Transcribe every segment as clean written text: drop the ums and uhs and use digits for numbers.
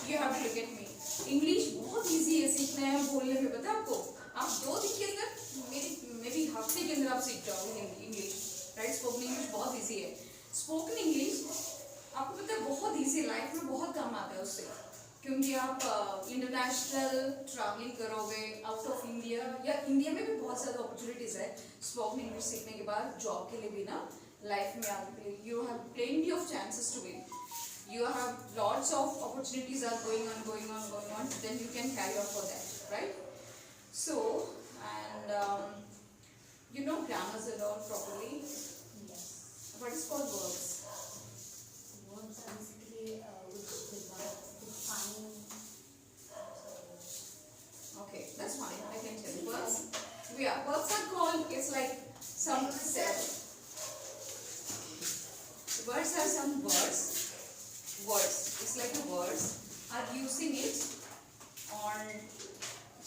You have to look at me. English बहुत easy है सीखना है बोलने में, पता है आपको? आप 2 दिन के अंदर मे बी हफ्ते के अंदर आप सीख जाओगे इंग्लिश, राइट? स्पोकन इंग्लिश बहुत इजी है. स्पोकन इंग्लिश आपको पता है बहुत इजी, लाइफ में बहुत काम आता है उससे, क्योंकि आप इंटरनेशनल ट्रैवलिंग करोगे आउट ऑफ इंडिया, या इंडिया में भी बहुत ज़्यादा अपॉर्चुनिटीज़ है स्पोकन इंग्लिश सीखने के बाद जॉब के लिए भी ना, लाइफ में आगे के लिए. You have plenty of chances to win. You have lots of opportunities are going on, then you can carry on for that, right? So, and you know grammars and all properly. Yes. What is called verbs? Words are basically which define. Okay, that's fine. I can tell you. Verbs. Yeah, verbs are called. It's like some set. Words are some words. Words. It's like the words are using it on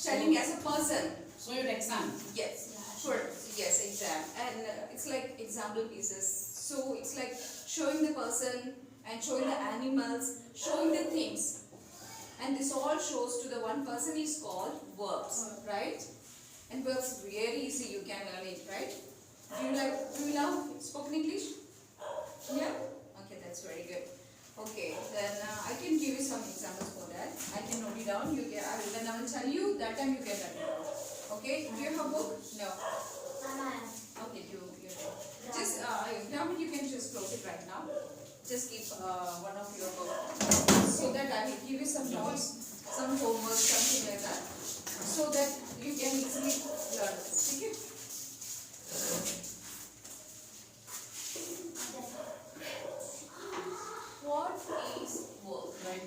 telling as a person. So your exam. Yes. Sure. Yes, exam. And it's like example pieces. So it's like showing the person and showing the animals, showing the things. And this all shows to the one person is called verbs, right? And verbs very easy, you can learn it, right? Do you love spoken English? Yeah? Okay, that's very good. Okay, then I can give you some examples for that. I can note it down. Then I will tell you. That time you can write it down. Okay? Do you have a book? No. Okay, you. Just you can just close it right now. Just keep one of your book, so that I will give you some notes, some homework, something like that, so that you can easily learn this. Okay? What is work? Right.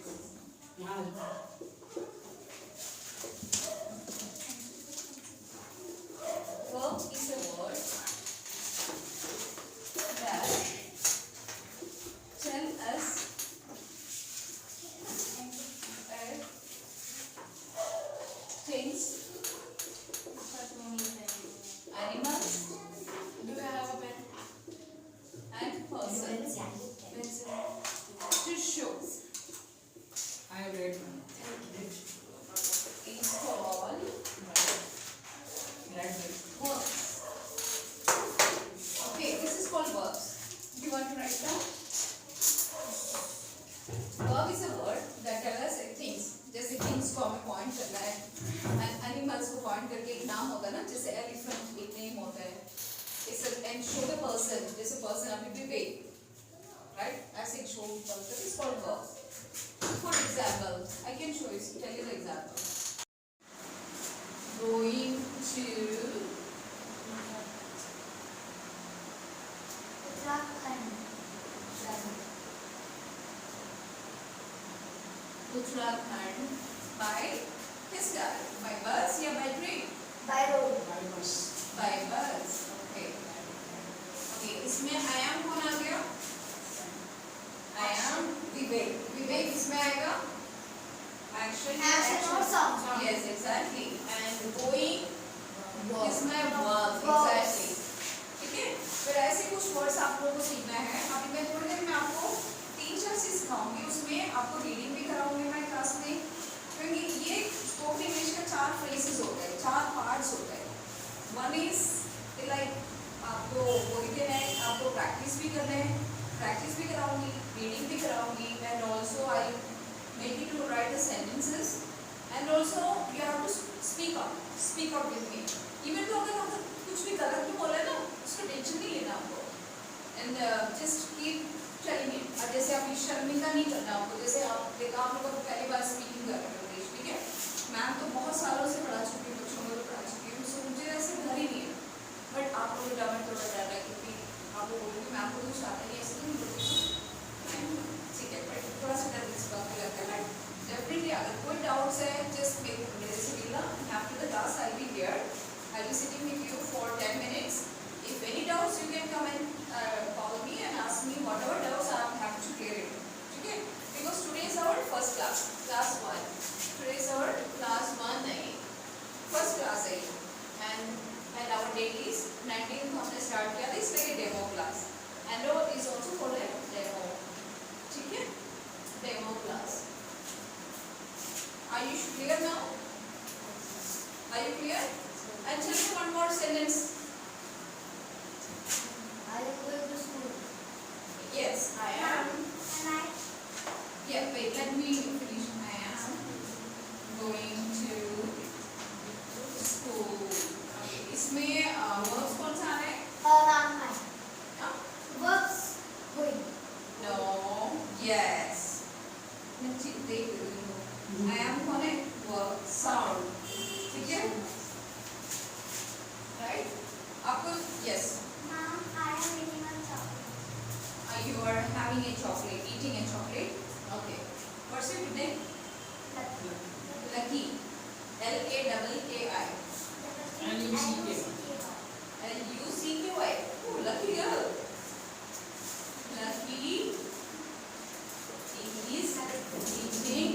Verb is a word that tell us things, animals, Do you have a pen? and persons to show. I have read one. Is called Right. verbs. Okay, this is called verbs. Do you want to write down? Verb is a word that tells us things. जैसे things को हमें point करना है, and animals को point करके एक नाम होता है ना, जैसे elephant एक name होता है. And show the person, जैसे person अभी Vivek, right? ऐसे show person is called verb. For example, I can show you, tell you the example. Going to Uttarakhand by his car, by bus या by train? By road. By bus. Okay. Okay, इसमें I am कौन आ गया? I am Vivek. Vivek इसमें आएगा? Action. Action or sound. Yes, exactly. And going इसमें verb. Verb. Exactly. ठीक है? फिर ऐसे कुछ words आप लोगों को सीखना है. अभी मैं थोड़ी देर में आपको 3-4 चीज सिखाऊंगी. उसमें आपको रीडिंग भी कराऊंगी मैं क्लास में, क्योंकि ये स्पोकन इंग्लिश का 4 फ्रेजेस होते हैं, 4 पार्ट्स होते हैं. वन इज लाइक आपको बोलते हैं, आपको प्रैक्टिस भी करना है, प्रैक्टिस भी कराऊंगी, रीडिंग भी कराऊंगी, and also I make you to write the sentences, and also you have to speak up with me. Even though अगर आपको कुछ भी गलत भी बोला है ना, उसका टेंशन नहीं लेना आपको, and just keep telling it. और जैसे आप शर्मिंदा नहीं करना आपको, जैसे आप देखा आप लोगों को पहली बार स्पीकिंग कर रहे हो इंग्लिश, ठीक है? मैम तो बहुत सालों से पढ़ा चुकी हूँ, बच्चों को तो पढ़ा चुकी हूँ, सो मुझे ऐसे डर ही नहीं है. बट आप लोग डर में थोड़ा डर है, क्योंकि आप लोग बोलोगे मैम को कुछ आता नहीं, ऐसे नहीं बोलती. ठीक है, बट थोड़ा सा डर इस बात को लगता है. डेफिनेटली अगर कोई डाउट्स है जस्ट मेरे से मिलना. After the class I be here, I be sitting with you for 10 minutes. If any doubts, you can come and call me and ask me whatever doubts I am happy to clear it. Okay? Because today is our first class, class 1. Today is our class 1 नहीं, first class है, and our date is 19th. हमने start किया था, इसलिए demo class. And is also called a demo. ठीक है? Demo class. Are you clear? And tell me one more sentence. I am going to school. Yes, I am. And I Yeah, wait, let me finish. I am going to school. Okay, इसमें verbs कौन सा है? am I. हाँ? Verbs going. No. Yes. मैं चीज़ देख रही हूँ. I am कौन है? Verb sound. ठीक है? Right? आपको yes. Mom, I am eating a chocolate. You are having a chocolate, eating a chocolate. Okay. What's your good name? Lucky. L-A-K-K-I. L-U-C-K-Y. L-U-C-K-Y. Oh, lucky girl. Lucky is eating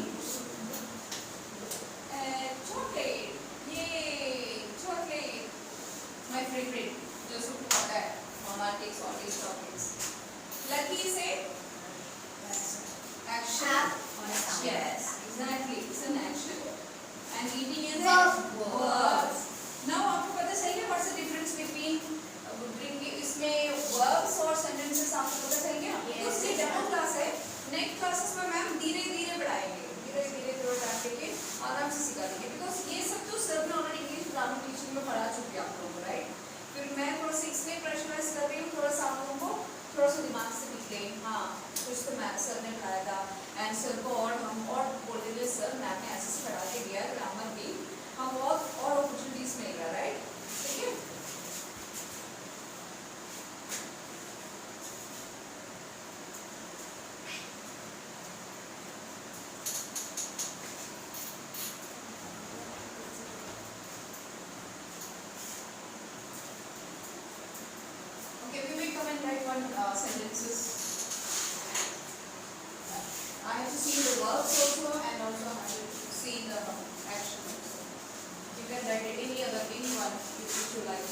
a chocolate. Yay! Chocolate. My favorite. Just look at that. Mama takes all these chocolates. Lucky say action. Or a sound. Yes, exactly. It's an action. And eating is a Verb. verb. Now आपको पता चल गया what's the difference between इसमें verbs और sentences आपको पता चल गया? तो ये डेमो क्लास है. नेक्स्ट क्लासेस में मैम धीरे धीरे बढ़ाएंगे. धीरे धीरे थोड़ा टाइम लेके आराम से सिखा देंगे. बिकॉज ये सब तो सर ने ऑलरेडी इंग्लिश ग्रामर टीचिंग में पढ़ा चुके हैं आप लोगों को, राइट? फिर मैं थोड़ा सा इसलिए प्रेशराइज कर रही हूँ, थोड़ा सा आप लोगों को थोड़ा सा दिमाग से निकले. हाँ, कुछ तो मैथ सर ने पढ़ाया था एंड सर को और हम और बोल रहे थे सर मैम ने ऐसे पढ़ा के दिया ग्रामर भी, हम बहुत और अपॉर्चुनिटीज मिल रहा, राइट? ठीक है. Okay, we will come and write one sentences. I have to see the verbs also and also I have to see the action also. You can write it any one which you like.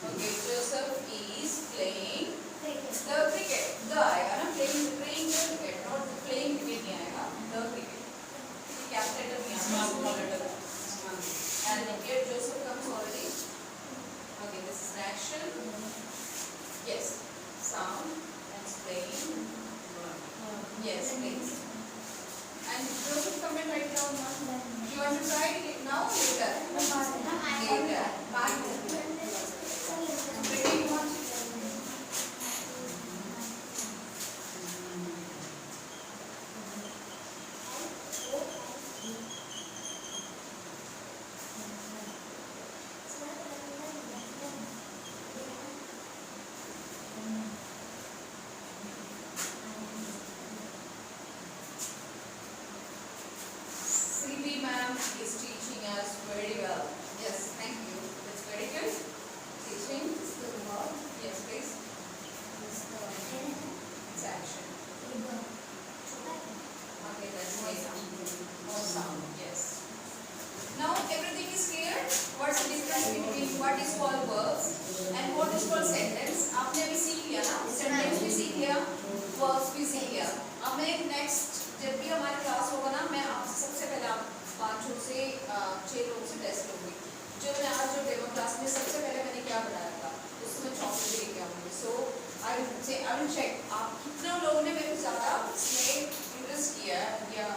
Okay, Joseph is playing the cricket. The आएगा ना, playing the cricket, not playing cricket नहीं आएगा. The cricket. Capital letter नहीं आएगा. Small letter. And here Joseph comes already. Okay, this is an action. Yes. Sound and playing. Yes, please. And Joseph, come and write down one. You want to try it now or later? Later. Back. Pretty much. CB ma'am is teaching us very well. Yes, thank you. That's very good. Teaching. Yes, please. It's action. Okay, that's nice. More sound. Yes. Now everything is clear. What's the difference between what is called verbs and what is called sentence? आपने अभी सीख लिया ना? Sentence भी सीख लिया, verbs भी सीख लिया. अब मैं next जब भी हमारी क्लास होगा ना, मैं आपसे सबसे पहले आप 5 से 6 लोगों से टेस्ट लूँगी. जो मैं आज जो डेमो क्लास में सबसे पहले मैंने क्या बनाया था, उसमें चॉकलेट लेके आऊँगी. सो आई विल चेक आप कितना लोगों ने मेरे को ज़्यादा इसमें इंटरेस्ट किया या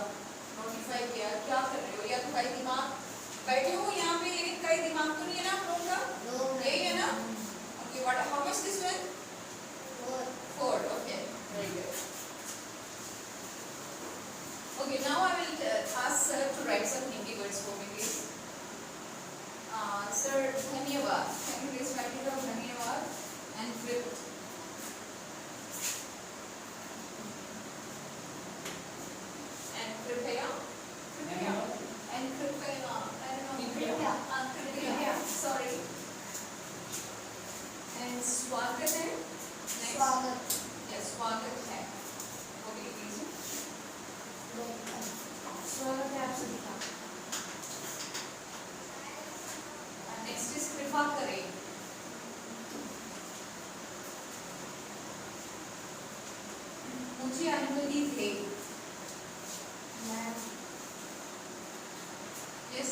नोटिफाई किया, क्या कर रहे हो, या तो कई दिमाग बैठे हो यहाँ पे लेकिन कई दिमाग तो नहीं है ना आप लोगों का, यही है ना? Okay, what how much this one? 4. Okay, very good. Okay, now I will ask sir to write some Hindi words for me, please. Sir, धन्यवाद. Can you please write it down, धन्यवाद and flip it. And कृपया. And कृपया. I don't know. कृपया. Sorry. And स्वागत है. Next. Yes, स्वागत है. Okay, please. स्वागत है आप सभी का. मुझे अनुमति दे। यस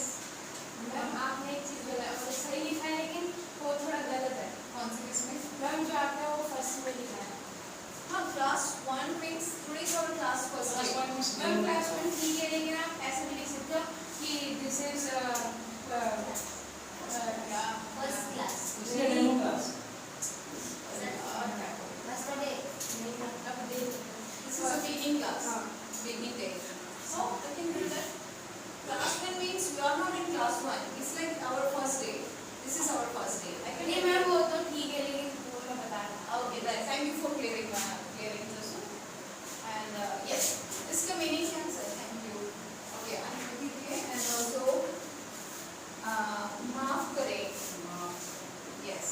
मैम आपने एक चीज बोला वो सही लिखा है लेकिन वो थोड़ा गलत है। कौन सी किसमें? मैम जो आपने वो फर्स्ट में लिखा है। हाँ class 1 means today is our class first day. Ma'am class 1 ठीक है लेकिन आप ऐसे भी लिख सकते हो कि दिस इज फर्स्ट क्लास इसलिए डेमो क्लास। फर्स्ट डे अब देख This is a beginning class. हाँ। Beginning day. So I can do that. Class 1 means we are not in class 1. It's like our first day. This is our first day. I can नहीं ma'am वो तो ठीक है लेकिन वो मैं बता रहा हूँ। Okay, then thank you for clearing this. And yes, इसका meaning क्या है sir? Thank you. Okay, अनुमति दिए and also माफ करें. Yes.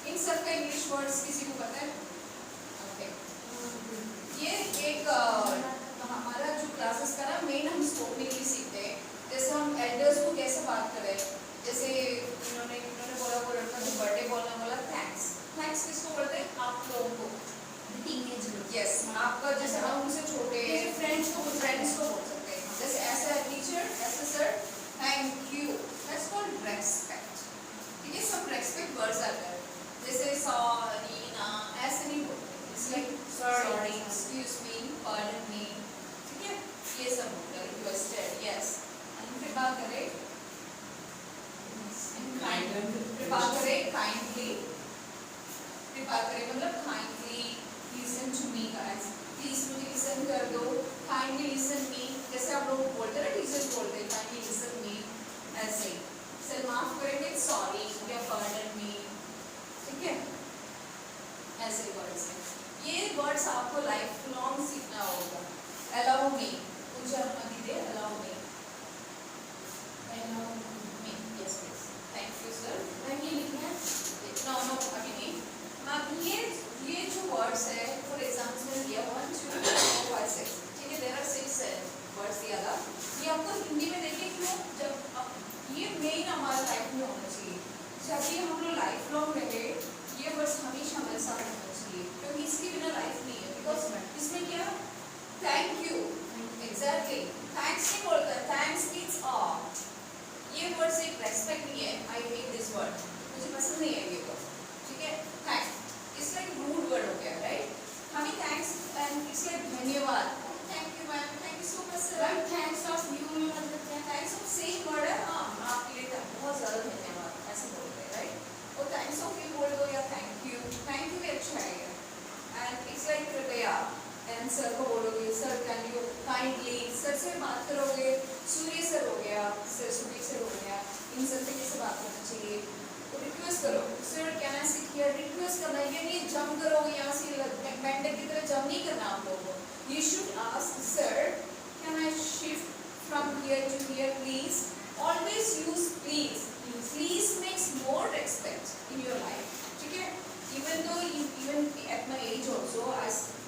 इन सब का इंग्लिश वर्ड्स किसी को पता है? Okay. ये एक हमारा जो क्लासेस का ना मेन हम स्कोप में ये सीखते हैं जैसे हम एल्डर्स को कैसे बात करें जैसे इन्होंने बोला वो लड़का जो बर्थडे बोलने वाला थैंक्स थैंक्स किसको बोलते हैं आप लोगों को टीनेज यस आपका जैसे हम उनसे छोटे फ्रेंड्स को बोल सकते हैं जैसे ऐसा टीचर ऐसे sir thank you that's called respect ठीक है सब रेस्पेक्ट वर्ड्स आते हैं जैसे सॉरी ना ऐसे नहीं बोलते it's like sorry excuse me pardon me ठीक है ये सब होता है रिक्वेस्टेड यस एंड फिर बात करें काइंडली मतलब kindly listen to me guys please मुझे लिसन कर दो काइंडली लिसन मी जैसे आप लोग बोलते हैं ना टीचर्स बोलते हैं काइंडली लिसन मी ऐसे सर माफ करेंगे सॉरी या पार्डन मी ठीक है ऐसे वर्ड्स हैं ये वर्ड्स आपको लाइफ लॉन्ग सीखना होगा अलाउ मी मुझे अनुमति they allow me yes please thank you sir ma'am ये लिखना है नो अभी नहीं मैम ये जो वर्ड्स है फॉर एग्जाम्पल में दिया 1 2 3 4 5 6 ठीक है देयर आर 6 वर्ड्स दिया था ये आपको हिंदी में देखिए क्यों जब ये मेन हमारे लाइफ में होना चाहिए जब भी हम लोग लाइफ लॉन्ग रहे ये वर्ड्स हमेशा हमारे साथ होना चाहिए क्योंकि इसके बिना लाइफ नहीं है बिकॉज इसमें क्या थैंक यू एग्जैक्टली थैंक्स नहीं बोलता थैंक्स मीन्स ये वर्ड से एक रेस्पेक्ट नहीं है आई हेट दिस वर्ड मुझे पसंद नहीं है ये वर्ड ठीक है thanks it's like rude word हो गया राइट हमें थैंक्स एंड इट्स लाइक धन्यवाद thank you ma'am thank you so much sir ma'am thanks of you में मतलब क्या है? थैंक्स ऑफ सेम वर्ड है हाँ आपके लिए बहुत ज़्यादा धन्यवाद ऐसे बोलते हैं राइट और थैंक्स ऑफ यू बोल दो या थैंक यू भी अच्छा है एंड इट्स लाइक कृपया एंड सर को बोलोगे sir can you kindly sir से बात करोगे सूर्य सर हो गया सर सूर्य सर हो गया इन सब से कैसे बात करना चाहिए तो रिक्वेस्ट करो sir can I sit here request करना ये नहीं जंप करोगे यहाँ से मेंढक की तरह जंप नहीं करना आप लोगों को you should ask sir can I shift from here to here please always use please please makes more respect in your life ठीक है even at my age also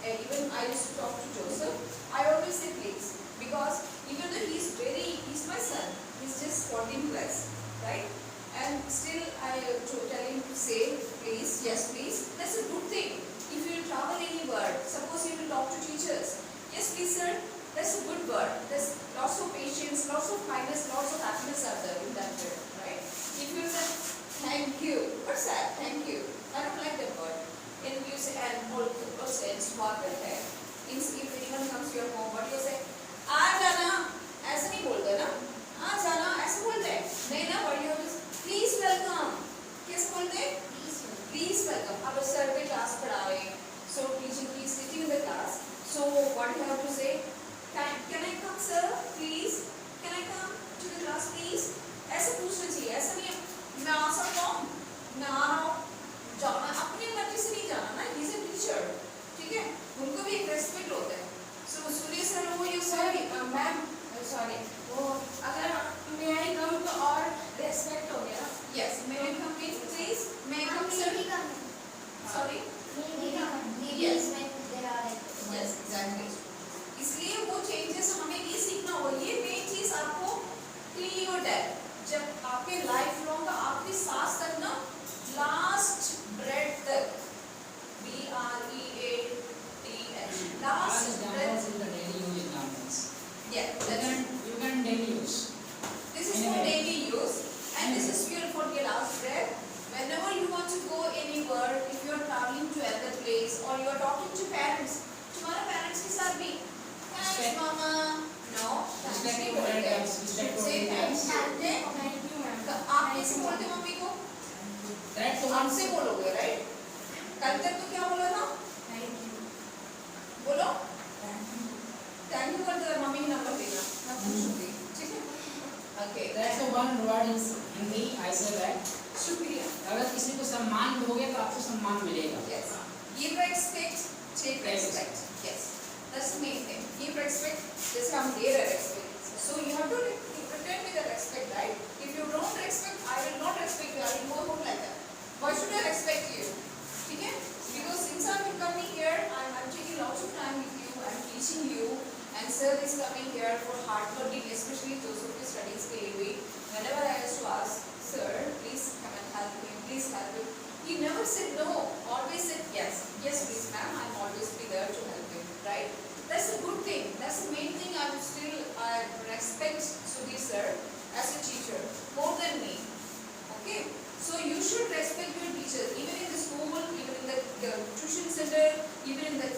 even I used to talk to Joseph I always say please because even though he's my son he's just 14 plus right and still I tell him to say please yes please that's a good thing if you travel anywhere suppose you will talk to teachers yes please sir that's a good word there's lots of patience lots of kindness lots of happiness are there in that word right if you say thank you what's that thank you I don't like that word. And you say, and also in स्वागत है. If anyone comes to your home, what do you say? आ जाना ऐसे नहीं बोलते ना. आ जाना ऐसे बोलते हैं. नहीं ना what do you say? Please welcome. कैसे बोलते हैं? Please welcome. अब सर पे क्लास पढ़ा रहे हैं. So teacher is sitting in the class. So what do you have to say? Can I come sir? Please. Can I come to the class please? ऐसे पूछना चाहिए. ऐसा नहीं मैं आ सकता हूँ. मैं आ रहा हूँ. जाना अपने मर्जी से नहीं जाना ना ही इज अ टीचर ठीक है उनको भी एक रेस्पेक्ट होता है सो सूर्य सर वो ये सॉरी मैम सॉरी वो अगर मे आई कम तो और रेस्पेक्ट हो गया yes may I come please may I come sir sorry yes exactly इसलिए वो चेंजेस हमें ये सीखना होगा ये मेन चीज आपको क्लियर है जब आपके लाइफ लॉन्ग का आखिरी सांस तक ना लास्ट ब्रेथ तक BREATH कुछ नहीं बोलते हैं, say thanks, okay? Thank you ma'am. तो आप कैसे बोलते हैं मम्मी को? करेक्ट तो आपसे बोलोगे, राइट? कल तक तो क्या बोला था? Thank you. बोलो थैंक यू करते हुए मम्मी नंबर देना, मैं पूछूंगी, ठीक है? Okay, that's the one word in Hindi I say that शुक्रिया। अगर किसी को सम्मान दोगे तो आपको सम्मान मिलेगा। Yes. Give respect, take respect. Yes. That's the main thing. Give respect. जैसे हम दे रहे respect. So you have to return with the respect, right? If you don't respect, I will not respect you. I will go home like that. Why should I respect you? ठीक है? Because since I'm coming here, I'm taking lots of time with you. I'm teaching you, and sir is coming here for hard working, especially those of the studies के लिए भी. Whenever I used to ask, sir, please come and help me. Please help me. He never said no. Always said yes. Yes, please, ma'am. I'm always be there to help you. Right? That's a good thing. That's the main thing. I respect Sudhir sir as a teacher more than me. Okay? So you should respect your teachers, even in the school, even in the tuition center, even in the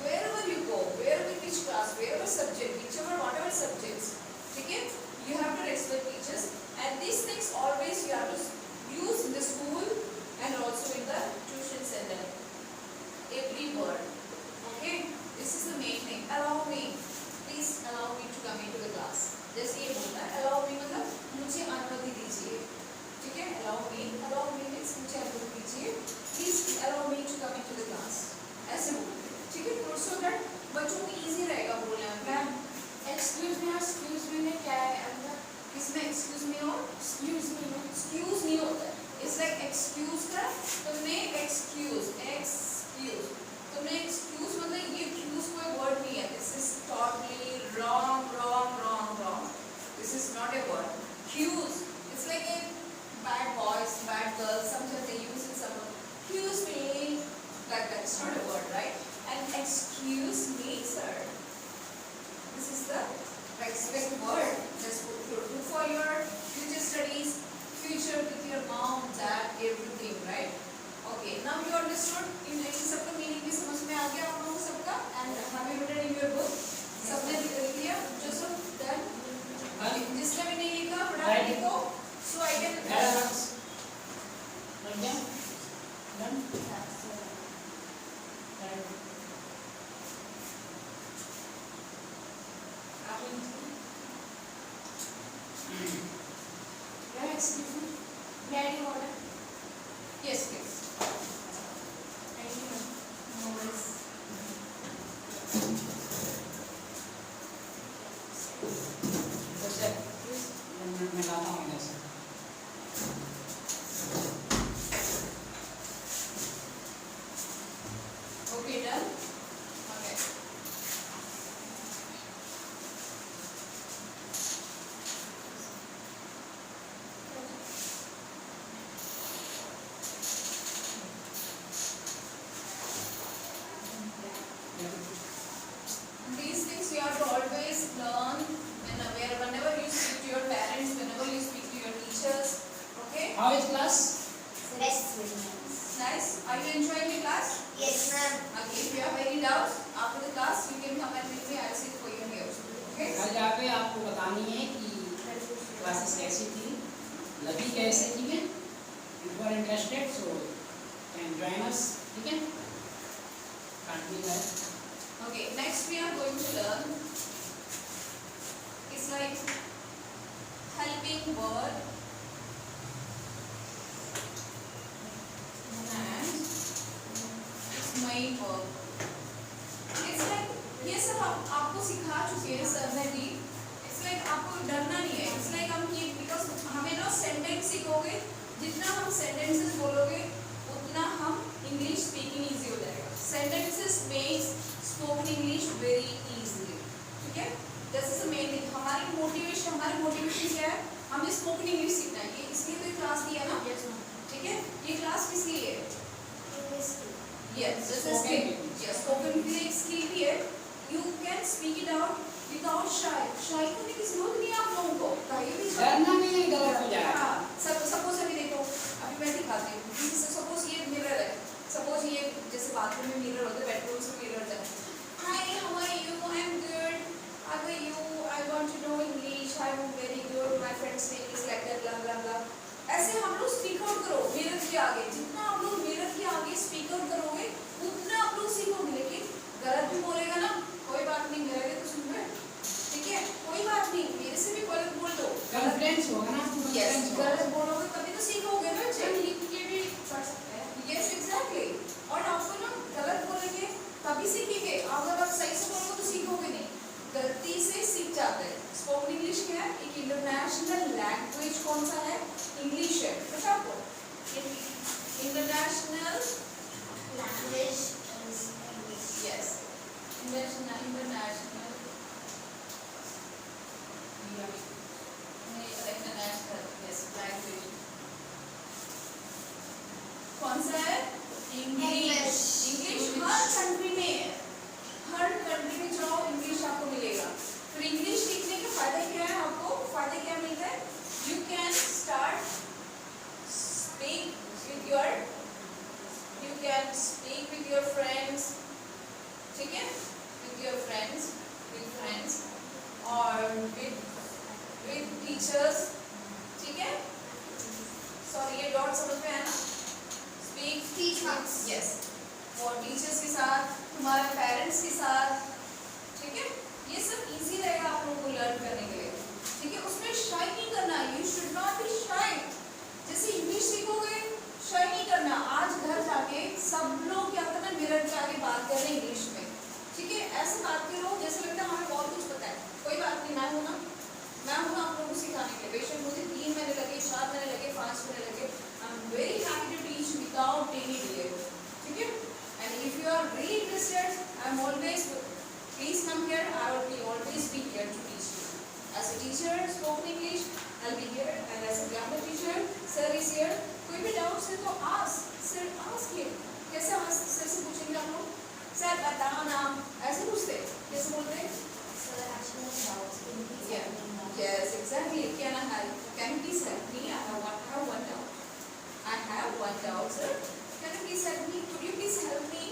wherever you go, wherever which class, wherever subject, whichever whatever subjects. Okay? You have to respect teachers, and these things always you have to use in the school and also in the tuition center. Every word. Okay? This is the main thing. Allow me. Please allow me to come into the class. जैसे ये बोलना है, allow me मतलब मुझे अनुमति दीजिए. ठीक है? Allow me means मुझे अनुमति दीजिए. Please allow me to come into the class. ऐसे बोलते हैं. ठीक है? So that बच्चों को easy रहेगा बोलने में. मैम एक्सक्यूज मी और एक्सक्यूज मी में क्या है अंदर? इसमें excuse me और एक्सक्यूज मी में excuse नहीं होता है. It's like excuse का तुमने excuse तुमने excuse मतलब ये excuse कोई word नहीं है. This is totally wrong. This is not a word. Excuse. It's like a bad boys, bad girls. Sometimes they use it. Someone excuse me like that. It's not a word, right? And excuse me, sir. This is the respect word. Just do for your future studies, future with your mom, dad, everything, right? Okay. Now you understood. इन सबका meaning भी समझ में आ गया आप लोगों को सबका? And have you written in your book? सबने लिख लिया? जो सब done? जिसने भी नहीं लिखा फटाफट लिखो. So I can. Excuse me ready order. Yes, please. Thank you ma'am. No worries. मैं लाता हूँ इधर से। Okay, done? Okay. These things you have to always learn whenever you speak to your parents, whenever you speak to your teachers. Okay? How is class? Rest. Nice. Are you enjoying the class? Yes, ma'am. Okay. If you have any doubts after the class, you can come and meet me. I'll sit for you here. Okay? कल जाके आपको बतानी है कि classes कैसी थी, लगी कैसे थी मैं. If you are interested, so can join us. ठीक है? Can't be that. Okay. Next we are going to learn. It's like helping word and it's main verb. It's like ये सब आपको सिखा चुके हैं सर ने भी. It's like आपको डरना नहीं है. It's like हम ये because हमें ना sentence सीखोगे, जितना हम sentences बोलोगे उतना हम English speaking easy हो जाएगा. Sentences makes spoken English very easily. ठीक है? This is the main thing. हमारी motivation क्या है? हमें spoken English सीखना है. ये इसलिए तो ये class दिया ना. Yes ma'am. ठीक है? ये class किस लिए है? Yes, this is Spoken skill. English. Yes, spoken भी एक skill भी है. You can speak it out without shy. Shy होने की जरूरत नहीं है आप लोगों को. कहीं भी डरना नहीं है, गलत हो जाएगा. हाँ, suppose अभी देखो, अभी मैं दिखाती हूँ. Suppose ये mirror है. Suppose ये जैसे बाथरूम में mirror होता है, bedroom में mirror होता है. Hi, how are you? I'm good. How are you? I want to know international language कौन सा है? इंग्लिश। इंग्लिश हर कंट्री में है, हर कंट्री में जाओ इंग्लिश आपको मिलेगा। फिर इंग्लिश सीखने के फायदे क्या है? आपको फायदे क्या मिलता है? You can start speak with your, you can speak with your friends, ठीक है, with your friends, with friends और विद टीचर्स, ठीक है। सॉरी ये डॉट समझ में है ना? स्पीक यस, और टीचर्स के साथ, तुम्हारे पेरेंट्स के साथ, ठीक है। ये सब इजी रहेगा आप लोगों को लर्न करने के लिए, ठीक है। उसमें शाई नहीं करना, यू शुड नॉट बी शाई। जैसे इंग्लिश सीखोगे शाई नहीं करना। आज घर जाके सब लोग क्या करना, मिरर के आगे बात कर रहे हैं इंग्लिश में, ठीक है। ऐसे बात करो जैसे लगता है हमें बहुत कुछ पता है। कोई बात नहीं, मैं हूँ ना आप लोगों को सिखाने के लिए। बेशक मुझे 3 महीने लगे, 4 महीने लगे, 5 महीने लगे, I am very happy to teach without any delay, ठीक है। And if you are really interested, I am always, please come here, I will be always be here to teach you. As a teacher spoken English I will be here, and as a grammar teacher sir is here. कोई भी doubts है तो ask him. कैसे ask? Sir से पूछेंगे आप लोग, sir बताओ ना, ऐसे पूछते कैसे बोलते हैं? Yes, exactly. Can you please help me? I have one doubt. I have one doubt, sir. Can you please help me? Could you please help me?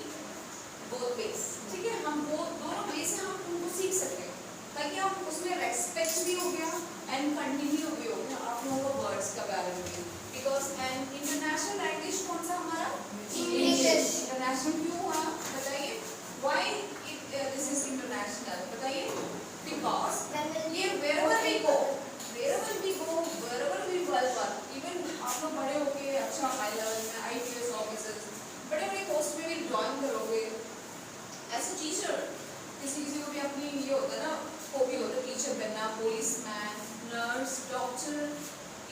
Both ways. ठीक है, हम वो दोनों वे से हम उनको सीख सकते हैं, ताकि हम उसमें रेस्पेक्ट भी हो गया एंड कंटिन्यू भी हो गया आप लोगों को वर्ड्स का बारे में। बिकॉज एंड इंटरनेशनल लैंग्वेज कौन सा हमारा? इंग्लिश। इंटरनेशनल क्यों हुआ बताइए? व्हाई दिस इज इंटरनेशनल बताइए? Because ये wherever we go, wherever we work, even आप लोग बड़े होके अच्छा हाई लेवल में IPS ऑफिसर्स बड़े पोस्ट में भी ज्वाइन करोगे एज अ टीचर। किसी को भी अपनी ये होता है ना, हॉबी होता है टीचर बनना, पुलिसमैन, नर्स, डॉक्टर,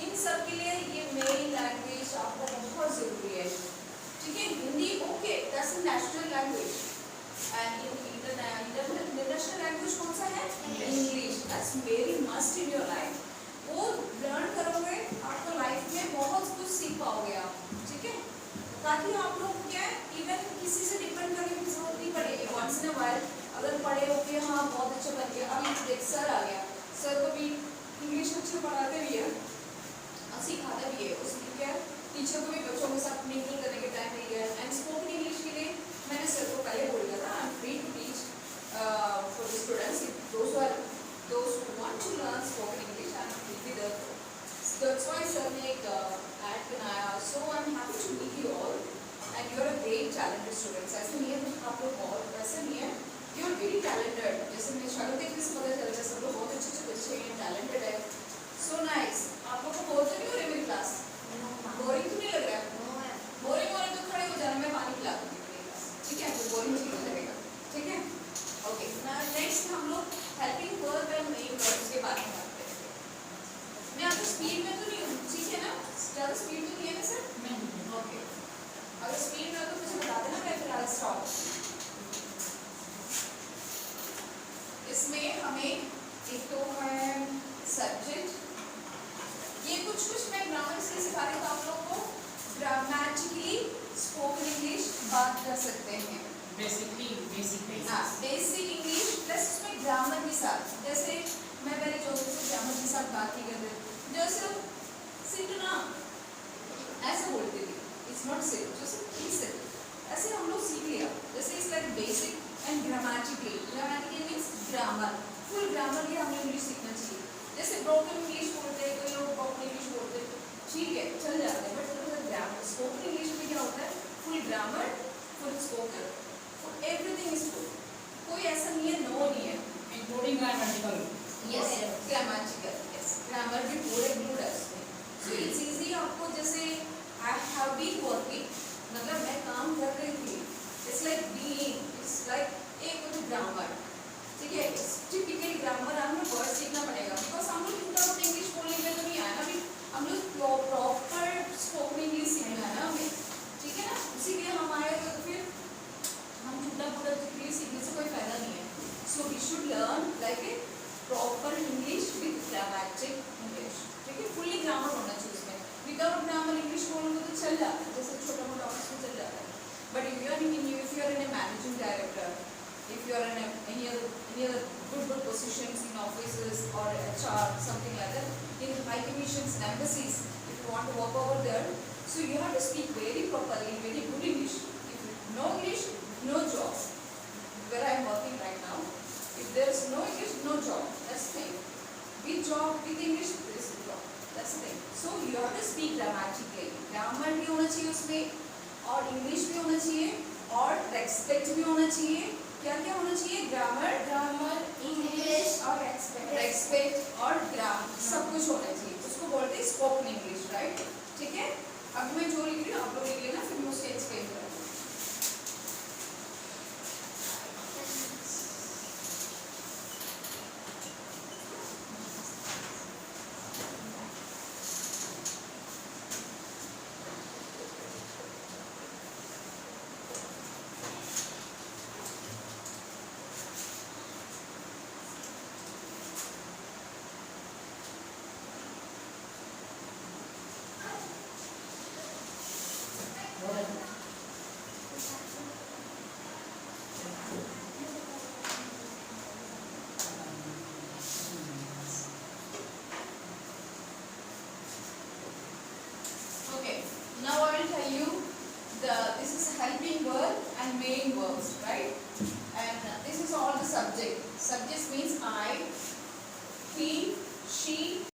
इन सब के लिए ये मेन लैंग्वेज आपको बहुत जरूरी है, ठीक है। Hindi okay, that's a national language, and international language कौन सा है? English. That's very must in your life. वो लर्न करोगे आपको लाइफ में बहुत कुछ सीख पाओगे आप, ठीक है। ताकि आप लोग क्या इवन किसी से डिपेंड करने की जरूरत नहीं पड़ेगी। वंस इन अ व्हाइल अगर पढ़े हो के हाँ बहुत अच्छा बन गया, अभी एक सर आ गया, सर को भी इंग्लिश अच्छे पढ़ाते भी है और सिखाते भी है, उसमें क्या टीचर को भी बच्चों के साथ मिंगल करने के टाइम मिल गया। एंड स्पोकन इंग्लिश के लिए मैंने सर को पहले बोल दिया था, I am free to teach for the students, those who want to learn spoken English, I will be there for. So that's why sir ने एक ऐड बनाया, so I'm happy to meet you all and you are a great talented students. ऐसे नहीं है आप लोग और वैसे नहीं है, you are very talented. जैसे मैं शक्ल देखने से पता चल रहा है सब लोग बहुत अच्छे बच्चे हैं, talented है, so nice. आप लोग को बोर तो नहीं हो रही मेरी क्लास? बोरिंग तो नहीं लग रहा है? बोरिंग हो रहा तो खड़े हो जाना, मैं पानी पिला दूँगी मेरी क्लास, ठीक है, तो बोरिंग फील हो जाएगा, ठीक है। ओके, नेक्स्ट हम लोग helping verb and main verbs के बारे में बात करेंगे। मैं आपको स्पीड में तो नहीं हूँ, ठीक है ना? ज़्यादा स्पीड तो नहीं है ना सर? नहीं। ओके, अगर स्पीड में हो तो मुझे बता देना, मैं फिलहाल स्टॉप। इसमें हमें एक तो है सब्जेक्ट, ये कुछ मैं ग्रामर से सिखा रही हूँ आप लोग को। ग्रामेटिकली स्पोकन इंग्लिश बात कर सकते हैं, बेसिक इंग्लिश प्लस उसमें ग्रामर के साथ। जैसे मैं पहले जो ग्रामर के साथ बात नहीं कर रही, जैसे सिटना ऐसे बोलते थे, इट्स नॉट सिट, जैसे प्लीज सिट, ऐसे हम लोग सीख लिया। जैसे it's like basic and grammatically means grammar, full grammar भी हमें इंग्लिश सीखना चाहिए। जैसे ब्रोकन इंग्लिश बोलते हैं, कोई लोग ब्रोकन इंग्लिश बोलते हैं, ठीक है चल जाते हैं, बट ग्रामर स्पोकन इंग्लिश में क्या होता है? Full grammar, full spoken, everything is full, कोई ऐसा नहीं है नो नहीं है, including grammatical. Yes, grammatical, yes, grammar भी पूरे इंक्लूड है उसमें। सो इट्स इजी आपको, जैसे आई हैव बीन वर्किंग, मतलब मैं काम कर रही थी, it's like being, it's like एक तो ग्रामर, ठीक है। टिपिकली ग्रामर हमें वर्ड सीखना पड़ेगा, बिकॉज हम लोग इंटर इंग्लिश बोलने में तो नहीं आया ना, अभी हम लोग प्रॉपर स्पोकन इंग्लिश सीखना है ना हमें, ठीक है ना। इसीलिए हम आए तो फिर हम झूठा पूरा इंग्लिश सीखने से कोई फायदा नहीं है। learn like a proper English with grammatic English. ठीक है, fully grammar होना चाहिए उसमें. Without grammar English बोलोगे तो चल जाता है, जैसे छोटा मोटा ऑफिस में चल जाता है. But if you are in a managing director, if you are in any other good positions in offices or HR, something like that, in high commissions and embassies, if you want to work over there, so you have to speak very properly, very good English. If no English, no job. Where I am working right now, if there is no English, no job. That's the thing. With job, with English, there is a job. That's the thing. So you have to speak grammatically. Grammar भी होना चाहिए उसमें, और English भी होना चाहिए, और respect भी होना चाहिए. क्या क्या होना चाहिए? ग्रामर, इंग्लिश और रेस्पेक्ट और ग्राम, सब कुछ होना चाहिए. उसको बोलते हैं स्पोकन इंग्लिश, राइट? ठीक है. अब मैं जो लिख रही हूँ आप लोग लिख लेना, फिर मैं उसको एक्सप्लेन करूँगी. Okay, now I will tell you this is helping verb and main verbs, right? And this is all the subject. Subject means I, he, she,